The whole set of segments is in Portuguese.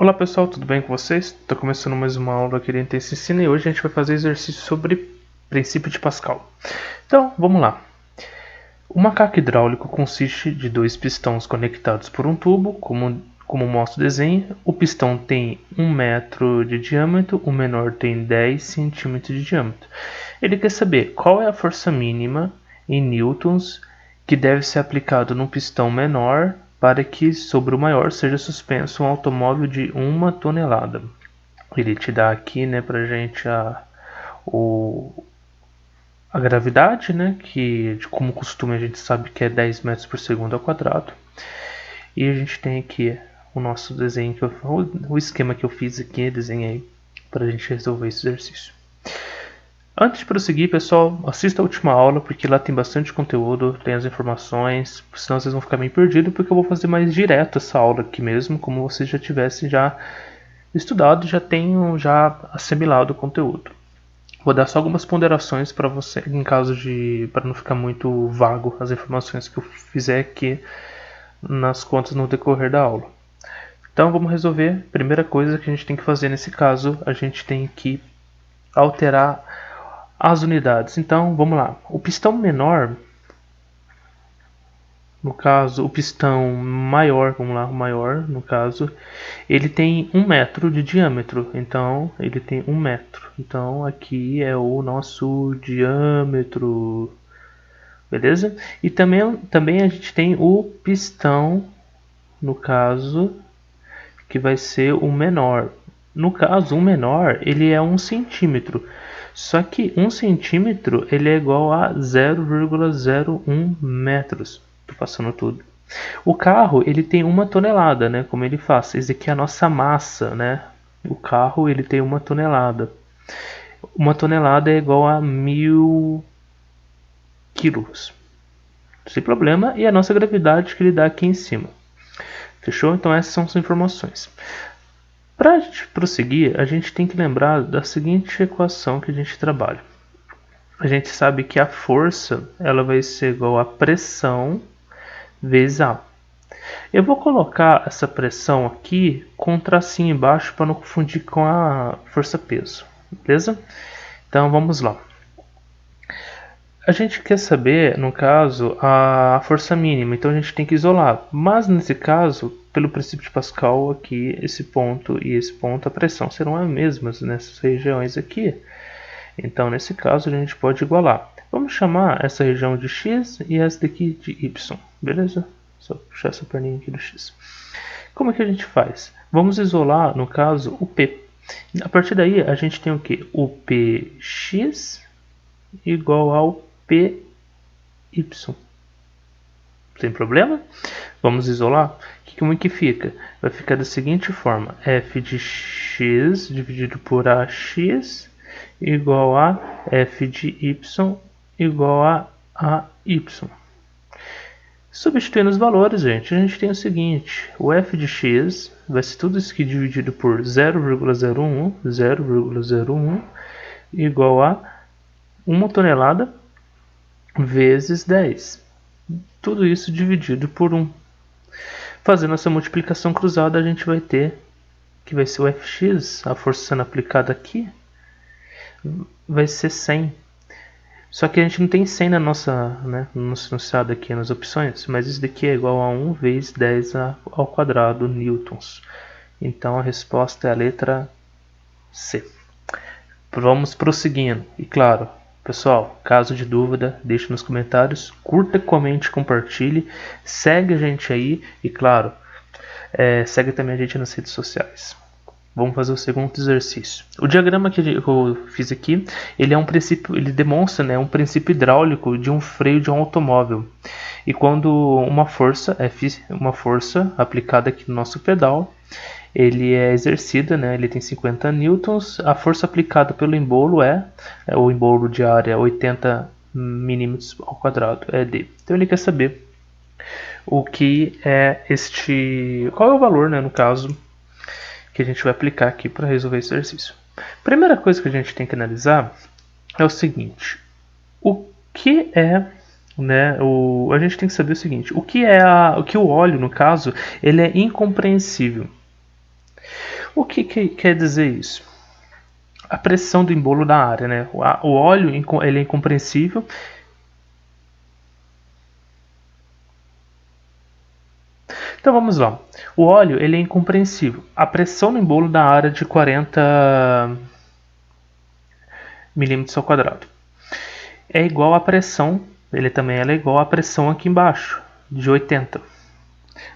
Olá pessoal, tudo bem com vocês? Estou começando mais uma aula aqui da Intensa Ensina e hoje a gente vai fazer exercício sobre princípio de Pascal. Então, vamos lá. O macaco hidráulico consiste de dois pistões conectados por um tubo, como mostra o desenho. O pistão tem 1 metro de diâmetro, o menor tem 10 centímetros de diâmetro. Ele quer saber qual é a força mínima em newtons que deve ser aplicado no pistão menor para que sobre o maior seja suspenso um automóvel de 1 tonelada. Ele te dá aqui, né, pra gente a gravidade, né, que como costume a gente sabe que é 10 metros por segundo ao quadrado. E a gente tem aqui o nosso desenho, o esquema que eu fiz aqui, desenhei para a gente resolver esse exercício. Antes de prosseguir, pessoal, assista a última aula, porque lá tem bastante conteúdo, tem as informações, senão vocês vão ficar meio perdidos, porque eu vou fazer mais direto essa aula aqui mesmo, como vocês já tivessem estudado, já tenham assimilado o conteúdo. Vou dar só algumas ponderações para você, em caso para não ficar muito vago as informações que eu fizer aqui nas contas no decorrer da aula. Então vamos resolver. Primeira coisa que a gente tem que fazer nesse caso, a gente tem que alterar as unidades. Então vamos lá. O pistão menor, no caso, o pistão maior, vamos lá, o maior, no caso, ele tem 1 metro de diâmetro. Então ele tem 1 metro. Então aqui é o nosso diâmetro. Beleza? E também a gente tem o pistão, no caso, que vai ser o menor. No caso, o menor, ele é 1 centímetro. Só que 1 centímetro ele é igual a 0,01 metros. Estou passando tudo. O carro ele tem 1 tonelada, né? Como ele faz. Esse aqui é a nossa massa, né? O carro ele tem 1 tonelada. 1 tonelada é igual a 1000 quilos. Sem problema. E a nossa gravidade que ele dá aqui em cima. Fechou? Então essas são as informações. Para a gente prosseguir, a gente tem que lembrar da seguinte equação que a gente trabalha. A gente sabe que a força ela vai ser igual a pressão vezes A. Eu vou colocar essa pressão aqui com um tracinho embaixo para não confundir com a força-peso. Beleza? Então vamos lá. A gente quer saber, no caso, a força mínima, então a gente tem que isolar. Mas nesse caso, pelo princípio de Pascal, aqui, esse ponto e esse ponto, a pressão serão as mesmas nessas regiões aqui. Então, nesse caso, a gente pode igualar. Vamos chamar essa região de x e essa daqui de y, beleza? Só puxar essa perninha aqui do x. Como é que a gente faz? Vamos isolar, no caso, o P. A partir daí, a gente tem o quê? O Px igual ao PY. Sem problema? Vamos isolar? Como é que fica? Vai ficar da seguinte forma. F de x dividido por AX igual a F de Y igual a AY. Substituindo os valores, gente, a gente tem o seguinte. O F de x vai ser tudo isso aqui dividido por 0,01 igual a 1 tonelada vezes 10. Tudo isso dividido por 1. Fazendo essa multiplicação cruzada, a gente vai ter que vai ser o Fx, a força sendo aplicada aqui, vai ser 100. Só que a gente não tem 100 no nosso enunciado aqui nas opções, mas isso daqui é igual a 1 vezes 10 ao quadrado newtons. Então a resposta é a letra C. Vamos prosseguindo. E claro, pessoal, caso de dúvida, deixe nos comentários, curta, comente, compartilhe, segue a gente aí e claro, segue também a gente nas redes sociais. Vamos fazer o segundo exercício. O diagrama que eu fiz aqui, ele é um princípio, ele demonstra, né, um princípio hidráulico de um freio de um automóvel. E quando uma força aplicada aqui no nosso pedal, ele é exercida, né? Ele tem 50 newtons. A força aplicada pelo embolo o embolo de área 80 milímetros ao quadrado, é D. Então ele quer saber o que é qual é o valor, né, no caso, que a gente vai aplicar aqui para resolver esse exercício. Primeira coisa que a gente tem que analisar é o seguinte: o que é, né, a gente tem que saber o seguinte: o que o óleo, no caso, ele é incompreensível. O que quer dizer isso? A pressão do embolo da área, né? O óleo ele é incompreensível. Então vamos lá. O óleo ele é incompreensível. A pressão no embolo da área de 40 milímetros ao quadrado é igual à pressão, ele também é igual à pressão aqui embaixo, de 80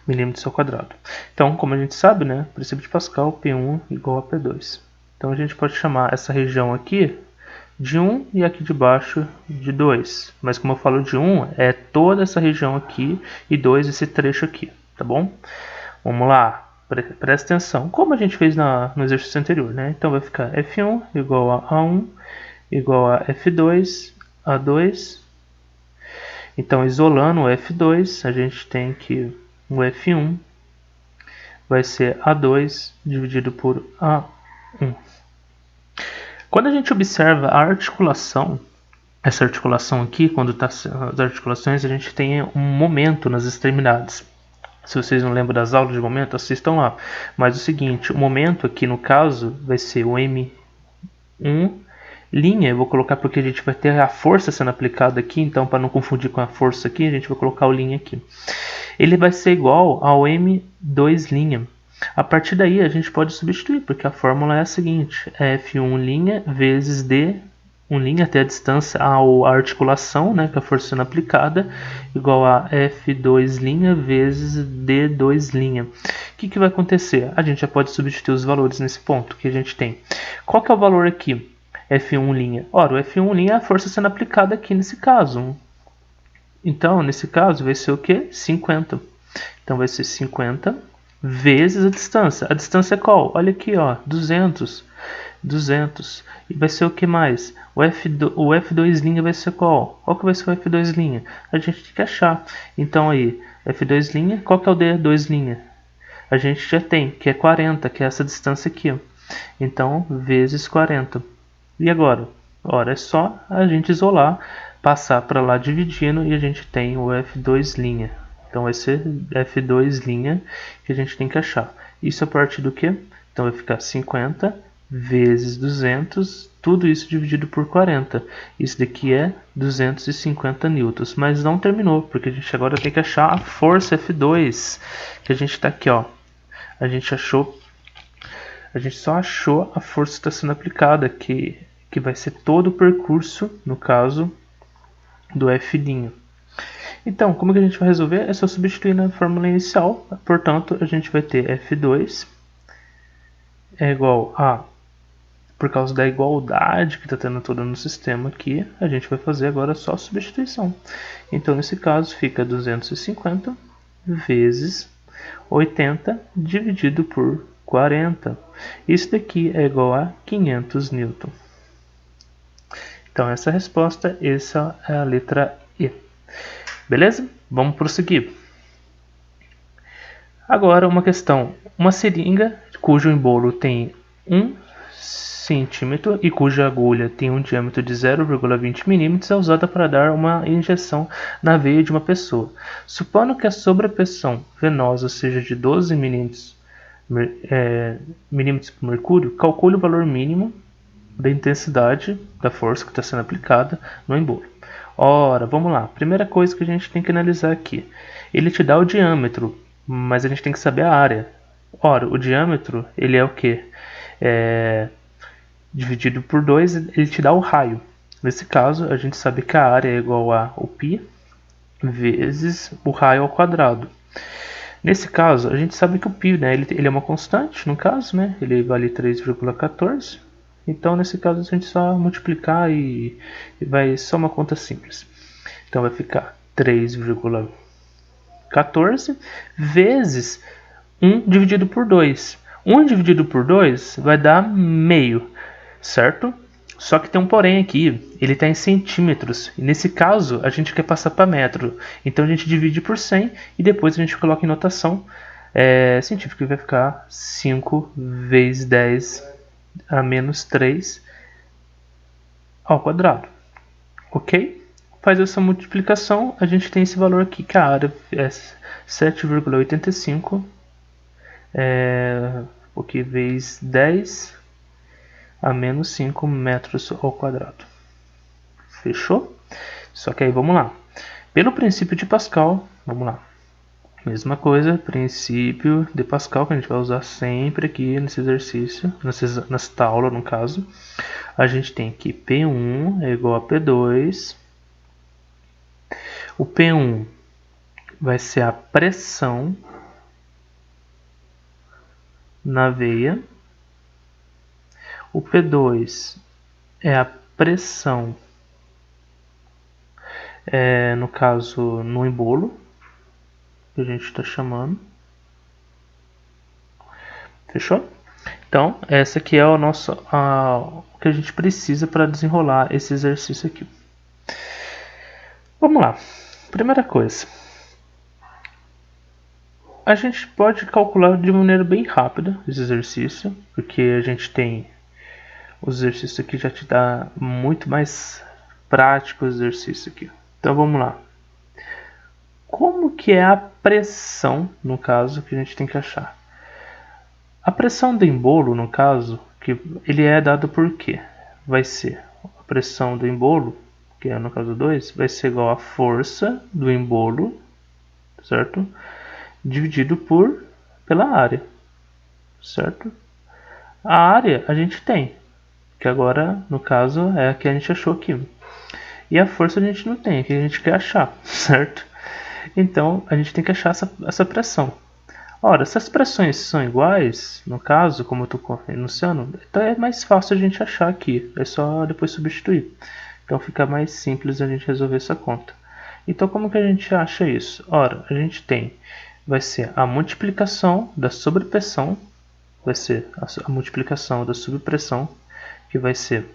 milímetros ao quadrado. Então, como a gente sabe, né, princípio de Pascal, P1 igual a P2. Então a gente pode chamar essa região aqui de 1 e aqui de baixo de 2. Mas como eu falo de 1, é toda essa região aqui e 2 esse trecho aqui, tá bom? Vamos lá, presta atenção. Como a gente fez no exercício anterior, né? Então vai ficar F1 igual a A1 igual a F2, A2. Então isolando o F2, a gente tem que o F1 vai ser A2 dividido por A1. Quando a gente observa a articulação, essa articulação aqui, quando está as articulações, a gente tem um momento nas extremidades. Se vocês não lembram das aulas de momento, assistam lá. Mas o seguinte, o momento aqui no caso vai ser o M1 linha, eu vou colocar porque a gente vai ter a força sendo aplicada aqui, então para não confundir com a força aqui, a gente vai colocar o linha aqui. Ele vai ser igual ao M2 linha. A partir daí a gente pode substituir, porque a fórmula é a seguinte, é F1 linha vezes D1 linha até a distância a articulação, né, que é a força sendo aplicada, igual a F2 linha vezes D2 linha. O que vai acontecer? A gente já pode substituir os valores nesse ponto que a gente tem. Qual que é o valor aqui? F1 linha. Ora, o F1 linha é a força sendo aplicada aqui nesse caso. Então, nesse caso, vai ser o quê? 50. Então, vai ser 50 vezes a distância. A distância é qual? Olha aqui, ó, 200. 200. E vai ser o que mais? O F2' vai ser qual? Qual que vai ser o F2'? A gente tem que achar. Então aí, F2', qual que é o D2'? A gente já tem, que é 40, que é essa distância aqui. Ó. Então, vezes 40. E agora? Ora, é só a gente isolar, passar para lá dividindo e a gente tem o F2'. Então vai ser F2' que a gente tem que achar. Isso a partir do que? Então vai ficar 50 vezes 200, tudo isso dividido por 40. Isso daqui é 250 newtons, mas não terminou, porque a gente agora tem que achar a força F2, que a gente está aqui, ó. A gente só achou a força que está sendo aplicada, que vai ser todo o percurso, no caso, do F'. Então, como que a gente vai resolver? É só substituir na fórmula inicial, portanto, a gente vai ter F2 é igual a, por causa da igualdade que está tendo toda no sistema aqui, a gente vai fazer agora só a substituição. Então, nesse caso, fica 250 vezes 80 dividido por 40. Isso daqui é igual a 500 newton. Então, essa é a resposta, essa é a letra E. Beleza? Vamos prosseguir. Agora, uma questão. Uma seringa cujo embolo tem 1 centímetro e cuja agulha tem um diâmetro de 0,20 milímetros é usada para dar uma injeção na veia de uma pessoa. Supondo que a sobrepressão venosa seja de 12 milímetros por mercúrio, calcule o valor mínimo da intensidade da força que está sendo aplicada no embolo. Ora, vamos lá. Primeira coisa que a gente tem que analisar aqui. Ele te dá o diâmetro, mas a gente tem que saber a área. Ora, o diâmetro, ele é o quê? Dividido por 2, ele te dá o raio. Nesse caso, a gente sabe que a área é igual a o π vezes o raio ao quadrado. Nesse caso, a gente sabe que o π, né, ele é uma constante, no caso, né, ele vale 3,14. Então, nesse caso, a gente só multiplicar e vai só uma conta simples. Então, vai ficar 3,14 vezes 1 dividido por 2. 1 dividido por 2 vai dar meio, certo? Só que tem um porém aqui, ele está em centímetros. E nesse caso, a gente quer passar para metro. Então, a gente divide por 100 e depois a gente coloca em notação científica e vai ficar 5 vezes 10 a menos 3 ao quadrado. Ok? Faz essa multiplicação, a gente tem esse valor aqui, que a área é 7,85 aqui vezes 10 a menos 5 metros ao quadrado. Fechou? Só que aí vamos lá. Pelo princípio de Pascal, vamos lá. Mesma coisa, princípio de Pascal, que a gente vai usar sempre aqui nesse exercício, nessa aula no caso. A gente tem que P1 é igual a P2. O P1 vai ser a pressão na veia. O P2 é a pressão, no caso, no embolo, que a gente está chamando. Fechou? Então, essa aqui é o que a gente precisa para desenrolar esse exercício aqui. Vamos lá. Primeira coisa. A gente pode calcular de maneira bem rápida esse exercício, porque a gente tem o exercício aqui já te dá muito mais prático o exercício aqui. Então vamos lá. Como que é a pressão, no caso, que a gente tem que achar? A pressão do embolo, no caso, que ele é dado por quê? Vai ser a pressão do embolo, que é no caso 2, vai ser igual à força do embolo, certo? Dividido pela área, certo? A área a gente tem, que agora, no caso, é a que a gente achou aqui. E a força a gente não tem, que a gente quer achar, certo? Então, a gente tem que achar essa pressão. Ora, se as pressões são iguais, no caso, como eu estou enunciando, então é mais fácil a gente achar aqui. É só depois substituir. Então fica mais simples a gente resolver essa conta. Então como que a gente acha isso? Ora, a gente vai ser a multiplicação da sobrepressão, vai ser a multiplicação da subpressão, que vai ser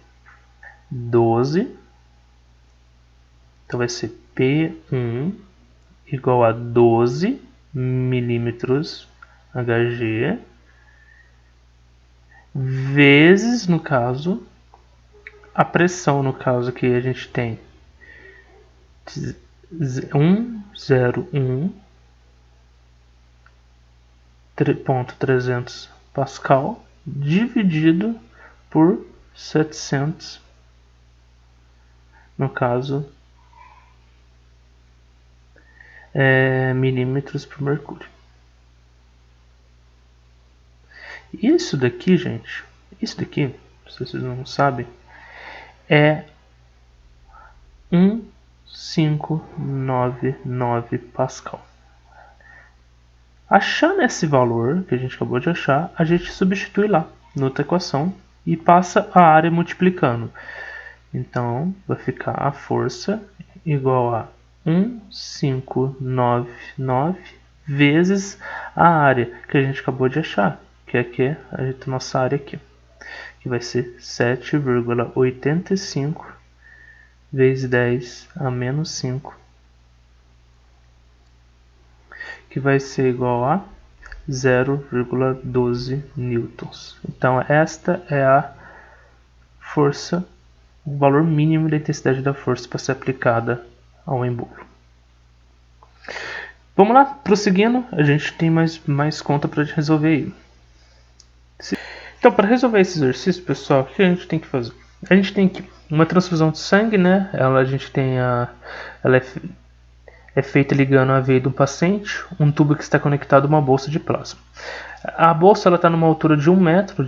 12. Então vai ser P1 igual a 12 milímetros Hg vezes, no caso, a pressão, no caso que a gente tem 101.300 Pascal dividido por 700, no caso, milímetros por mercúrio. Isso daqui, gente, se vocês não sabem, é 1599 Pascal. Achando esse valor que a gente acabou de achar, a gente substitui lá na outra equação e passa a área multiplicando. Então, vai ficar a força igual a 1599 vezes a área que a gente acabou de achar, que é a nossa área aqui, que vai ser 7,85 vezes 10 a menos 5, que vai ser igual a 0,12 newtons. Então esta é a força, o valor mínimo da intensidade da força para ser aplicada ao embolo. Vamos lá, prosseguindo, a gente tem mais conta para resolver aí. Então, para resolver esse exercício, pessoal, o que a gente tem que fazer? A gente tem que uma transfusão de sangue, né? Ela é feita ligando a veia do paciente, um tubo que está conectado a uma bolsa de plasma. A bolsa está numa altura de 1 metro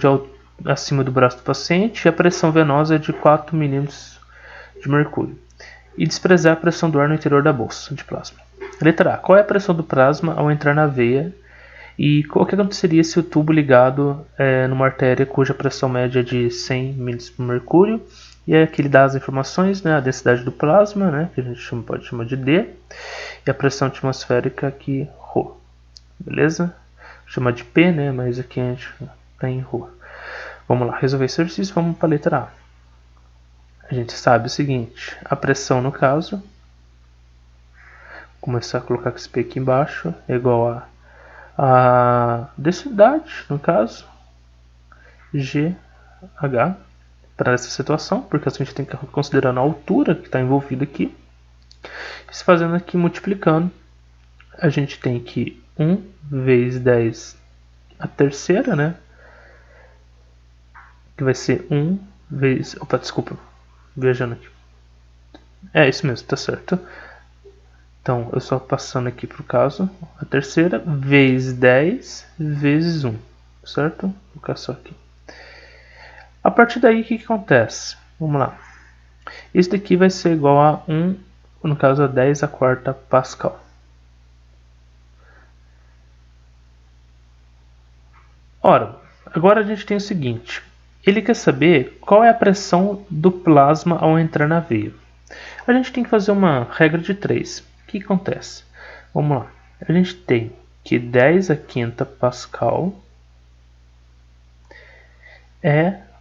acima do braço do paciente e a pressão venosa é de 4 milímetros de mercúrio. E desprezar a pressão do ar no interior da bolsa de plasma. Letra A. Qual é a pressão do plasma ao entrar na veia? E o que aconteceria se o tubo ligado numa artéria cuja pressão média é de 100 milímetros por mercúrio? E aqui ele dá as informações, né, a densidade do plasma, né, que a gente pode chamar de D, e a pressão atmosférica aqui, ρ. Beleza? Chama de P, né, mas aqui a gente está em ρ. Vamos lá, resolver esse exercício, vamos para a letra A. A gente sabe o seguinte, a pressão no caso, começar a colocar esse P aqui embaixo, é igual a densidade, no caso, GH, para essa situação, porque a gente tem que considerar a altura que está envolvida aqui. E se fazendo aqui, multiplicando, a gente tem que 1 vezes 10 a terceira, né? que vai ser 1 vezes... Opa, desculpa, viajando aqui. É isso mesmo, tá certo. Então, eu só passando aqui para o caso, a terceira, vezes 10 vezes 1, certo? Vou colocar só aqui. A partir daí, o que acontece? Vamos lá. Isso daqui vai ser igual a 1, no caso a 10 a quarta Pascal. Ora, agora a gente tem o seguinte. Ele quer saber qual é a pressão do plasma ao entrar na veia. A gente tem que fazer uma regra de 3. O que acontece? Vamos lá. A gente tem que 10 a quinta Pascal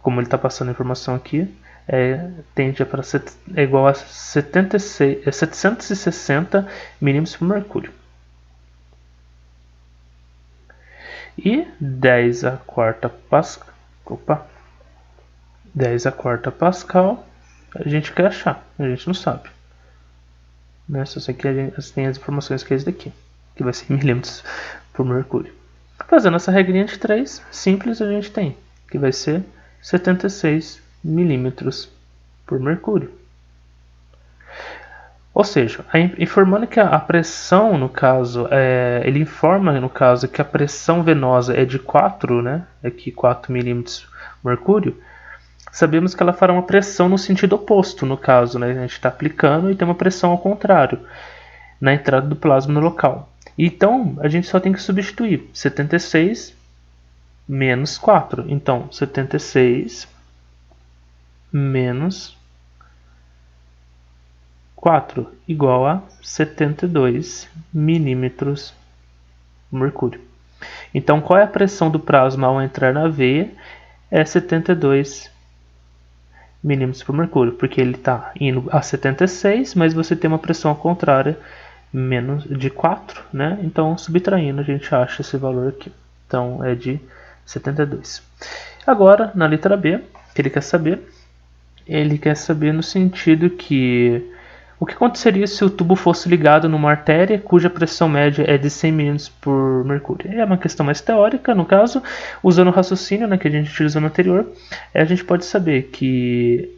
como ele está passando a informação aqui, tende para é igual a 760 milímetros por mercúrio. E 10 a quarta Pascal, 10 a quarta Pascal, a gente quer achar, a gente não sabe. Né? Só sei que a gente tem as informações que é esse daqui, que vai ser milímetros por mercúrio. Fazendo essa regrinha de 3, simples, a gente tem, que vai ser 76 milímetros por mercúrio. Ou seja, informando que a pressão, no caso, ele informa, no caso, que a pressão venosa é de 4, né? Aqui 4 milímetros por mercúrio. Sabemos que ela fará uma pressão no sentido oposto, no caso, né? A gente está aplicando e tem uma pressão ao contrário na entrada do plasma no local. Então, a gente só tem que substituir 76 menos 4. Então, 76 menos 4 igual a 72 milímetros de mercúrio. Então, qual é a pressão do plasma ao entrar na veia? É 72 milímetros por mercúrio, porque ele está indo a 76, mas você tem uma pressão ao contrário, menos de 4, né? Então, subtraindo, a gente acha esse valor aqui. Então, é de 72. Agora, na letra B, que ele quer saber no sentido que o que aconteceria se o tubo fosse ligado numa artéria cuja pressão média é de 100 milímetros por mercúrio? É uma questão mais teórica, no caso, usando o raciocínio, né, que a gente utilizou no anterior, a gente pode saber que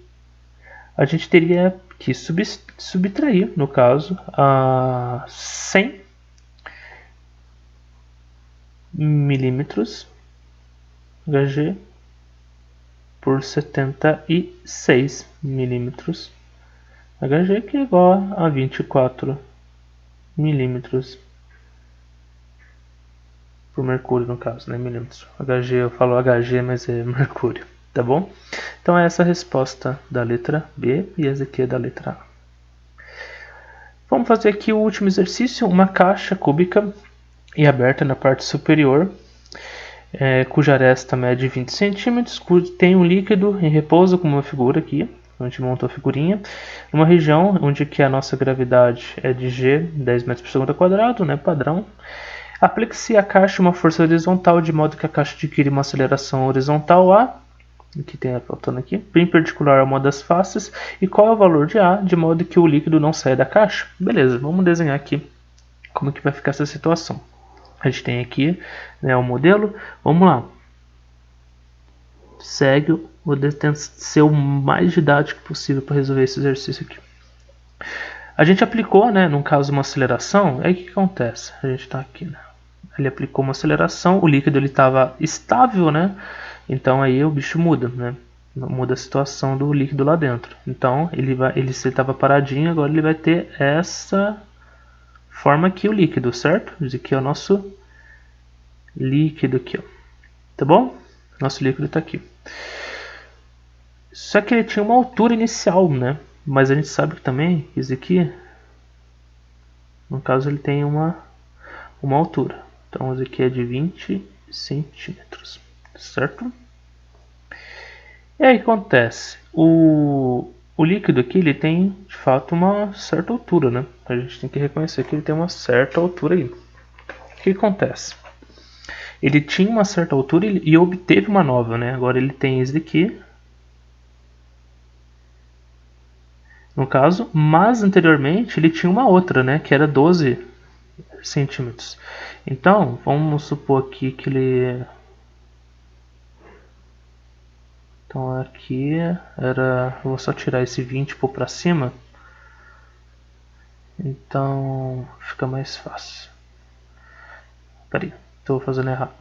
a gente teria que subtrair, no caso, a 100 milímetros Hg por 76 milímetros Hg, que é igual a 24 milímetros por mercúrio, no caso, né? Milímetros. Hg, eu falo Hg, mas é mercúrio, tá bom? Então, essa é a resposta da letra B e essa aqui é da letra A. Vamos fazer aqui o último exercício, uma caixa cúbica e aberta na parte superior, cuja aresta mede 20 centímetros, tem um líquido em repouso, como uma figura aqui, a gente montou a figurinha, numa região onde que a nossa gravidade é de G, 10 metros por segundo ao quadrado, né, padrão. Aplique-se à caixa uma força horizontal, de modo que a caixa adquire uma aceleração horizontal A, que tem faltando aqui, perpendicular a uma das faces, e qual é o valor de A, de modo que o líquido não saia da caixa. Beleza, vamos desenhar aqui como que vai ficar essa situação. A gente tem aqui, né, o modelo, vamos lá. Segue, vou tentar ser o mais didático possível para resolver esse exercício aqui. A gente aplicou, né, no caso, uma aceleração, aí o que acontece? A gente está aqui, né? Ele aplicou uma aceleração, o líquido estava estável, né? Então aí o bicho muda, né? Muda a situação do líquido lá dentro. Então ele estava paradinho, agora ele vai ter essa forma aqui o líquido, certo? Esse aqui é o nosso líquido aqui, ó. Tá bom? Nosso líquido está aqui. Só que ele tinha uma altura inicial, né? Mas a gente sabe que também esse aqui, no caso, ele tem uma altura. Então esse aqui é de 20 centímetros, certo? E aí acontece, o líquido aqui ele tem de fato uma certa altura, né? A gente tem que reconhecer que ele tem uma certa altura aí. O que acontece? Ele tinha uma certa altura e obteve uma nova, né? Agora ele tem esse daqui, no caso, mas anteriormente ele tinha uma outra, né? Que era 12 centímetros. Então, vamos supor aqui que ele Então aqui era... eu vou só tirar esse 20 e pôr pra cima. Então fica mais fácil. Peraí, estou fazendo errado.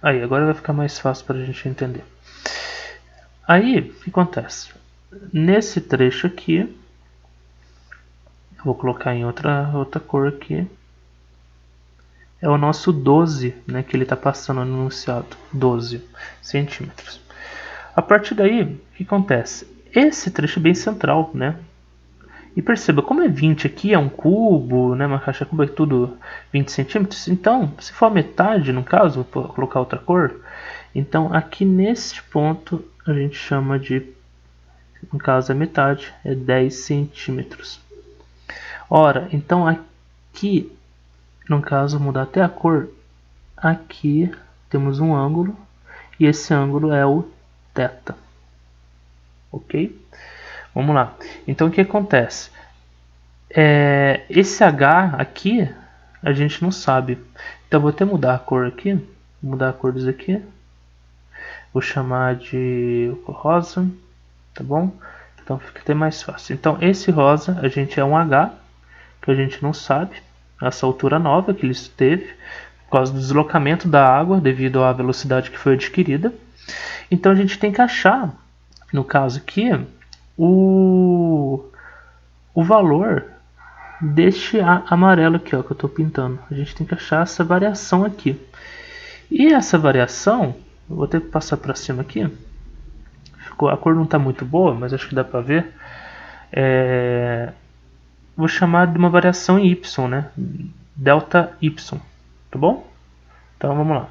Aí, agora vai ficar mais fácil para a gente entender. Aí, o que acontece? Nesse trecho aqui, eu vou colocar em outra cor aqui. É o nosso 12, né, que ele está passando no enunciado. 12 centímetros. A partir daí, o que acontece? Esse trecho é bem central, né? E perceba, como é 20 aqui, é um cubo, né, uma caixa cubo é tudo 20 centímetros. Então, se for a metade, no caso, vou colocar outra cor. Então, aqui neste ponto, a gente chama de, no caso, a metade, é 10 centímetros. Ora, então aqui, no caso, mudar até a cor, aqui temos um ângulo, e esse ângulo é o θ. Ok? Vamos lá. Então, o que acontece? Esse H aqui, a gente não sabe. Então, eu vou até mudar a cor aqui. Vou mudar a cor disso aqui. Vou chamar de rosa, tá bom? Então, fica até mais fácil. Então, esse rosa, a gente é um H, que a gente não sabe. Essa altura nova que ele teve, por causa do deslocamento da água, devido à velocidade que foi adquirida. Então, a gente tem que achar, no caso aqui, o valor deste amarelo aqui, ó, que eu estou pintando. A gente tem que achar essa variação aqui. E essa variação, eu vou ter que passar para cima aqui. A cor não está muito boa, mas acho que dá para ver. Vou chamar de uma variação em y, né? Delta y, tá bom? Então vamos lá.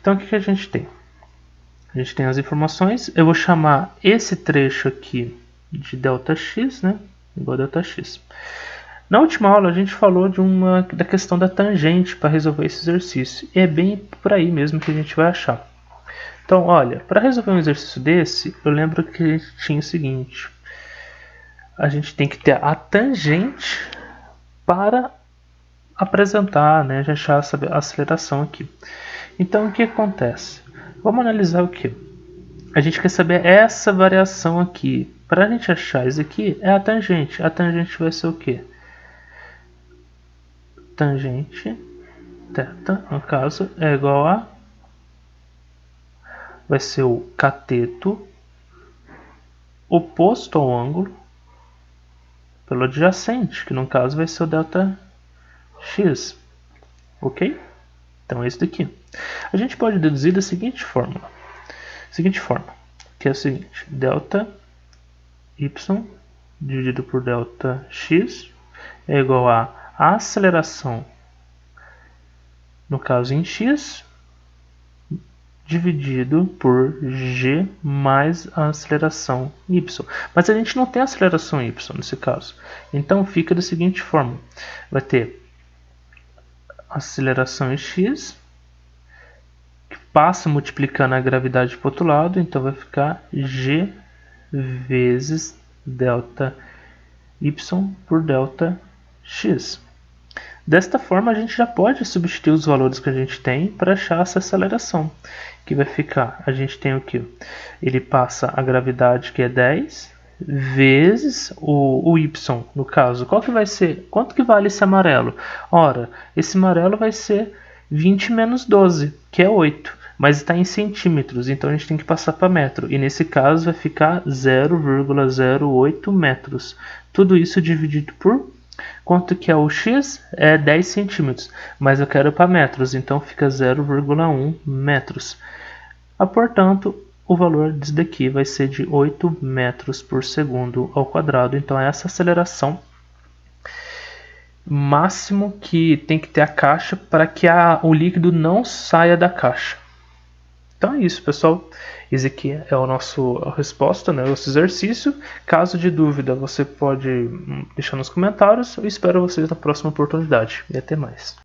Então o que a gente tem? A gente tem as informações. Eu vou chamar esse trecho aqui de Δx, né? Igual a Δx. Na última aula a gente falou da questão da tangente para resolver esse exercício. E é bem por aí mesmo que a gente vai achar. Então, olha, para resolver um exercício desse, eu lembro que a gente tinha o seguinte. A gente tem que ter a tangente para apresentar, né, já achar a aceleração aqui. Então, o que acontece? Vamos analisar o que? A gente quer saber essa variação aqui. Para a gente achar isso aqui, é a tangente. A tangente vai ser o quê? Tangente θ, no caso, é igual a... vai ser o cateto oposto ao ângulo pelo adjacente, que no caso vai ser o Δx. Ok? Então é isso daqui. A gente pode deduzir da seguinte forma, que é o seguinte: Δy dividido por Δx é igual a aceleração, no caso em x, dividido por g mais a aceleração y. Mas a gente não tem aceleração y nesse caso. Então fica da seguinte forma: vai ter aceleração em x, que passa multiplicando a gravidade para o outro lado, então vai ficar g vezes Δy por Δx. Desta forma, a gente já pode substituir os valores que a gente tem para achar essa aceleração. Que vai ficar, a gente tem o que? Ele passa a gravidade, que é 10, vezes o y, no caso. Qual que vai ser? Quanto que vale esse amarelo? Ora, esse amarelo vai ser 20 menos 12, que é 8. Mas está em centímetros, então a gente tem que passar para metro. E nesse caso vai ficar 0,08 metros. Tudo isso dividido por... quanto que é o x? É 10 centímetros, mas eu quero para metros, então fica 0,1 metros. Portanto, o valor disso daqui vai ser de 8 metros por segundo ao quadrado. Então, é essa aceleração máximo que tem que ter a caixa para que o líquido não saia da caixa. Então é isso, pessoal. Esse aqui é a resposta, né, o nosso exercício. Caso de dúvida, você pode deixar nos comentários. Eu espero vocês na próxima oportunidade. E até mais.